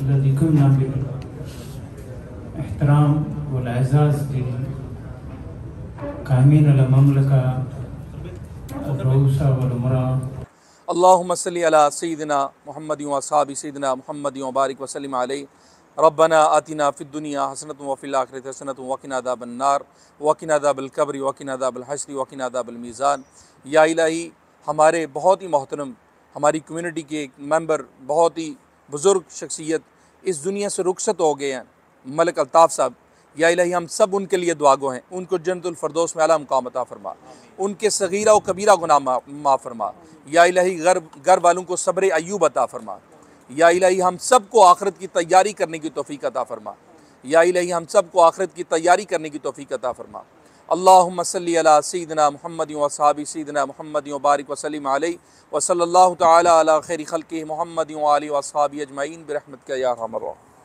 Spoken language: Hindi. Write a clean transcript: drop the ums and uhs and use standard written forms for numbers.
अल्लज़ी कुन्ना बिल एहतराम वल एज़ाज़ के कायमीन अल ममलका रऊसा वल उमरा। अल्लाहुम्मा सल्लि अला सय्यिदिना मुहम्मद व अस्हाबि सय्यिदिना मुहम्मद व बारिक व सल्लिम अलैहि। रब्बना आतिना फिद दुनिया हसनतुन व फिल आखिरति हसनतुन व क़िना अज़ाबन नार व क़िना अज़ाबल क़ब्र व क़िना अज़ाबल हश्र व क़िना अज़ाबल मीज़ान। या इलाही, हमारे बहुत ही मोहतरम, हमारी कम्युनिटी के एक मेंबर, बहुत ही बुज़ुर्ग शख्सियत इस दुनिया से रुखसत हो गए हैं, मलिक अल्ताफ़ साहब। या इलाही, हम सब उनके लिए दुआ गो हैं, उनको जन्नतुल फ़िरदौस में आला मुक़ाम अता फ़रमा, उनके सगीरा व कबीरा गुनाह माफ़ फ़रमा। या इलाही, घर वालों को सब्र अय्यूब अता फ़रमा। या इलाही, हम सब को आखिरत की तैयारी करने की तौफ़ीक़ अता फ़रमा। या इलाही, हम सब को आखिरत की तैयारी करने की तौफ़ीक़ अता फ़रमा। अल्लाहुम्मा सल्लि अला सय्यिदिना मुहम्मद व अस्हाबि सय्यिदिना मुहम्मद व बारिक व सल्लिम अलैहि व सल्लल्लाहु तआला अला खैरि खल्क़िहि मुहम्मद व आलिहि व अस्हाबिहि अजमईन बिरहमतिका या अरहमर राहिमीन।